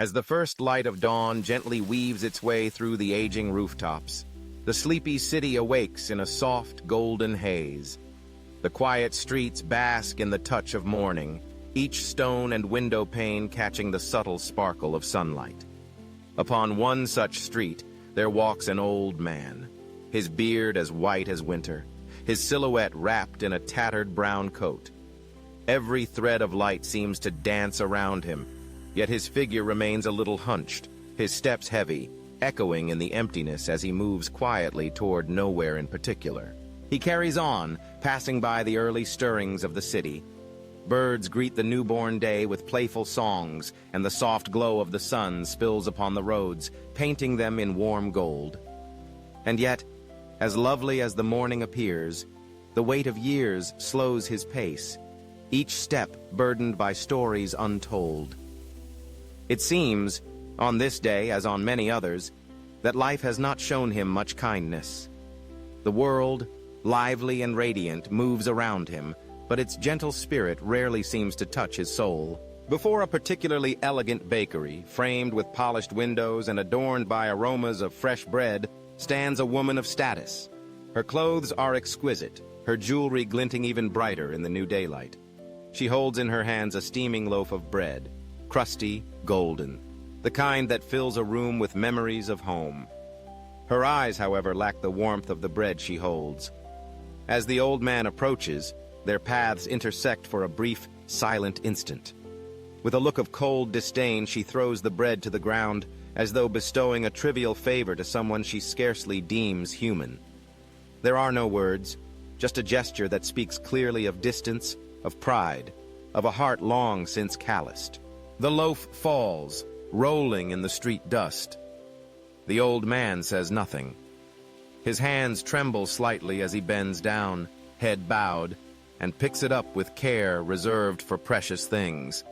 As the first light of dawn gently weaves its way through the aging rooftops, the sleepy city awakes in a soft, golden haze. The quiet streets bask in the touch of morning, each stone and window pane catching the subtle sparkle of sunlight. Upon one such street, there walks an old man, his beard as white as winter, his silhouette wrapped in a tattered brown coat. Every thread of light seems to dance around him, yet his figure remains a little hunched, his steps heavy, echoing in the emptiness as he moves quietly toward nowhere in particular. He carries on, passing by the early stirrings of the city. Birds greet the newborn day with playful songs, and the soft glow of the sun spills upon the roads, painting them in warm gold. And yet, as lovely as the morning appears, the weight of years slows his pace, each step burdened by stories untold. It seems, on this day as on many others, that life has not shown him much kindness. The world, lively and radiant, moves around him, but its gentle spirit rarely seems to touch his soul. Before a particularly elegant bakery, framed with polished windows and adorned by aromas of fresh bread, stands a woman of status. Her clothes are exquisite, her jewelry glinting even brighter in the new daylight. She holds in her hands a steaming loaf of bread, crusty, golden, the kind that fills a room with memories of home. Her eyes, however, lack the warmth of the bread she holds. As the old man approaches, their paths intersect for a brief, silent instant. With a look of cold disdain, she throws the bread to the ground, as though bestowing a trivial favor to someone she scarcely deems human. There are no words, just a gesture that speaks clearly of distance, of pride, of a heart long since calloused. The loaf falls, rolling in the street dust. The old man says nothing. His hands tremble slightly as he bends down, head bowed, and picks it up with care reserved for precious things.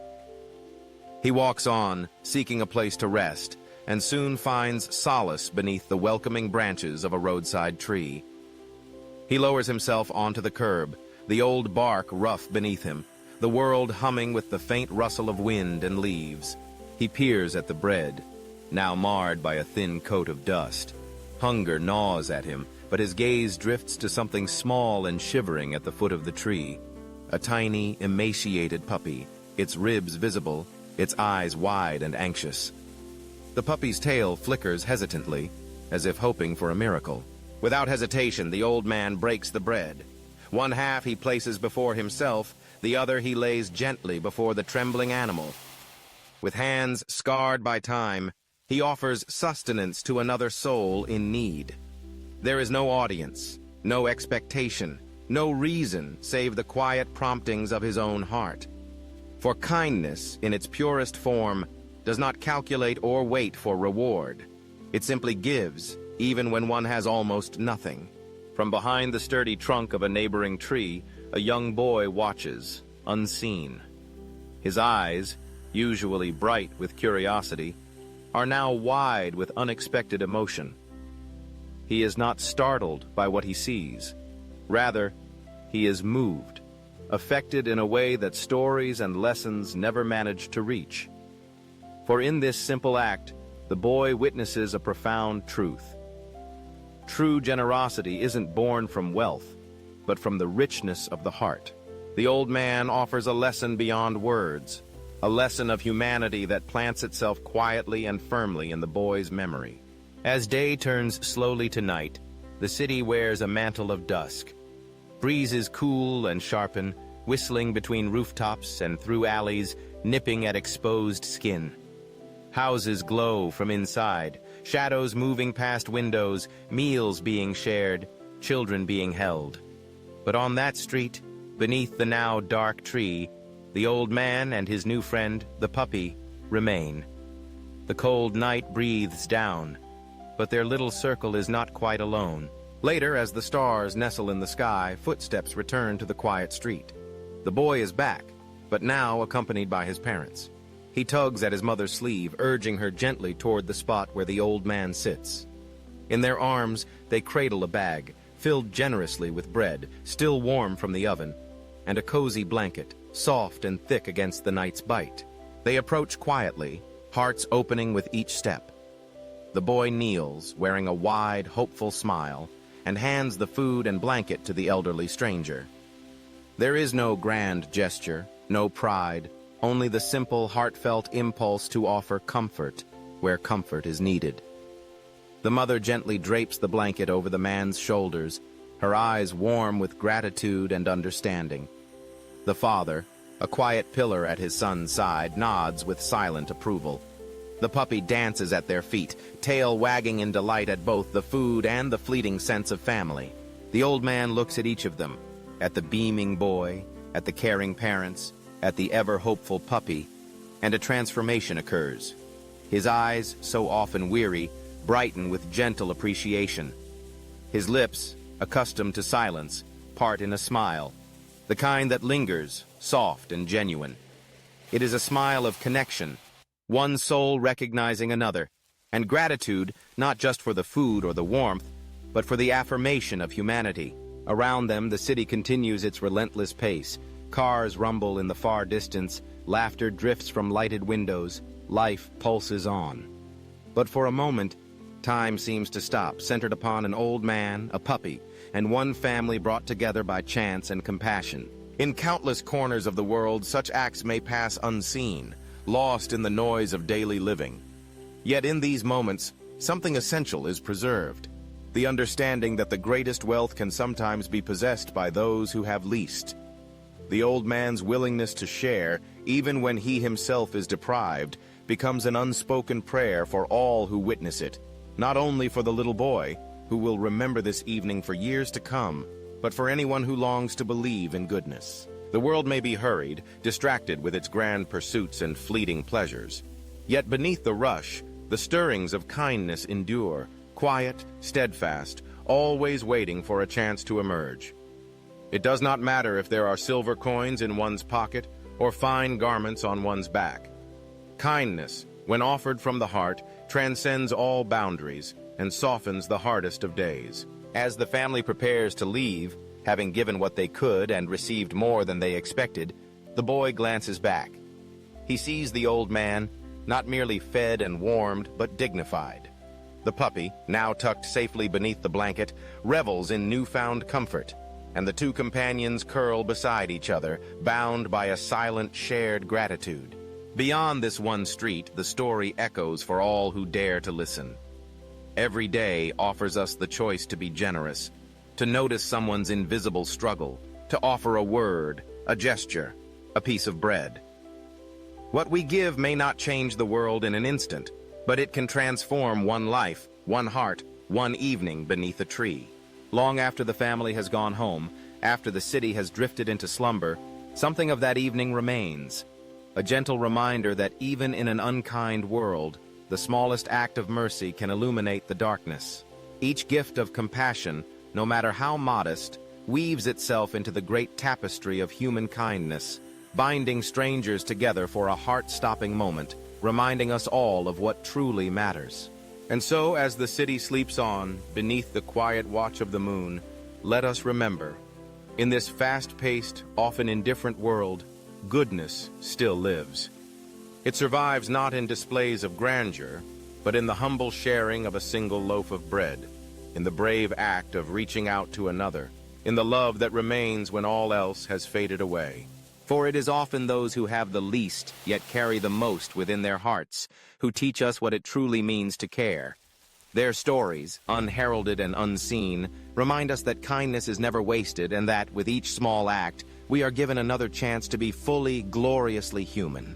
He walks on, seeking a place to rest, and soon finds solace beneath the welcoming branches of a roadside tree. He lowers himself onto the curb, the old bark rough beneath him, the world humming with the faint rustle of wind and leaves. He peers at the bread, now marred by a thin coat of dust. Hunger gnaws at him, but his gaze drifts to something small and shivering at the foot of the tree. A tiny, emaciated puppy, its ribs visible, its eyes wide and anxious. The puppy's tail flickers hesitantly, as if hoping for a miracle. Without hesitation, the old man breaks the bread. One half he places before himself, the other he lays gently before the trembling animal. With hands scarred by time, he offers sustenance to another soul in need. There is no audience, no expectation, no reason save the quiet promptings of his own heart. For kindness, in its purest form, does not calculate or wait for reward. It simply gives, even when one has almost nothing. From behind the sturdy trunk of a neighboring tree, a young boy watches, unseen. His eyes, usually bright with curiosity, are now wide with unexpected emotion. He is not startled by what he sees. Rather, he is moved, affected in a way that stories and lessons never managed to reach. For in this simple act, the boy witnesses a profound truth. True generosity isn't born from wealth, but from the richness of the heart. The old man offers a lesson beyond words, a lesson of humanity that plants itself quietly and firmly in the boy's memory. As day turns slowly to night, the city wears a mantle of dusk. Breezes cool and sharpen, whistling between rooftops and through alleys, nipping at exposed skin. Houses glow from inside, shadows moving past windows, meals being shared, children being held. But on that street, beneath the now dark tree, the old man and his new friend, the puppy, remain. The cold night breathes down, but their little circle is not quite alone. Later, as the stars nestle in the sky, footsteps return to the quiet street. The boy is back, but now accompanied by his parents. He tugs at his mother's sleeve, urging her gently toward the spot where the old man sits. In their arms, they cradle a bag, filled generously with bread, still warm from the oven, and a cozy blanket, soft and thick against the night's bite. They approach quietly, hearts opening with each step. The boy kneels, wearing a wide, hopeful smile, and hands the food and blanket to the elderly stranger. There is no grand gesture, no pride, only the simple, heartfelt impulse to offer comfort where comfort is needed. The mother gently drapes the blanket over the man's shoulders, her eyes warm with gratitude and understanding. The father, a quiet pillar at his son's side, nods with silent approval. The puppy dances at their feet, tail wagging in delight at both the food and the fleeting sense of family. The old man looks at each of them, at the beaming boy, at the caring parents, at the ever-hopeful puppy, and a transformation occurs. His eyes, so often weary, brighten with gentle appreciation. His lips, accustomed to silence, part in a smile, the kind that lingers, soft and genuine. It is a smile of connection, one soul recognizing another, and gratitude not just for the food or the warmth, but for the affirmation of humanity. Around them, the city continues its relentless pace. Cars rumble in the far distance, laughter drifts from lighted windows, life pulses on. But for a moment, time seems to stop, centered upon an old man, a puppy, and one family brought together by chance and compassion. In countless corners of the world, such acts may pass unseen, lost in the noise of daily living. Yet in these moments, something essential is preserved. The understanding that the greatest wealth can sometimes be possessed by those who have least. The old man's willingness to share, even when he himself is deprived, becomes an unspoken prayer for all who witness it, not only for the little boy, who will remember this evening for years to come, but for anyone who longs to believe in goodness. The world may be hurried, distracted with its grand pursuits and fleeting pleasures. Yet beneath the rush, the stirrings of kindness endure, quiet, steadfast, always waiting for a chance to emerge. It does not matter if there are silver coins in one's pocket or fine garments on one's back. Kindness, when offered from the heart, transcends all boundaries and softens the hardest of days. As the family prepares to leave, having given what they could and received more than they expected, the boy glances back. He sees the old man, not merely fed and warmed, but dignified. The puppy, now tucked safely beneath the blanket, revels in newfound comfort, and the two companions curl beside each other, bound by a silent, shared gratitude. Beyond this one street, the story echoes for all who dare to listen. Every day offers us the choice to be generous, to notice someone's invisible struggle, to offer a word, a gesture, a piece of bread. What we give may not change the world in an instant, but it can transform one life, one heart, one evening beneath a tree. Long after the family has gone home, after the city has drifted into slumber, something of that evening remains. A gentle reminder that even in an unkind world, the smallest act of mercy can illuminate the darkness. Each gift of compassion, no matter how modest, weaves itself into the great tapestry of human kindness, binding strangers together for a heart-stopping moment, reminding us all of what truly matters. And so, as the city sleeps on, beneath the quiet watch of the moon, let us remember, in this fast-paced, often indifferent world, goodness still lives. It survives not in displays of grandeur, but in the humble sharing of a single loaf of bread, in the brave act of reaching out to another, in the love that remains when all else has faded away. For it is often those who have the least, yet carry the most within their hearts, who teach us what it truly means to care. Their stories, unheralded and unseen, remind us that kindness is never wasted and that, with each small act, we are given another chance to be fully, gloriously human.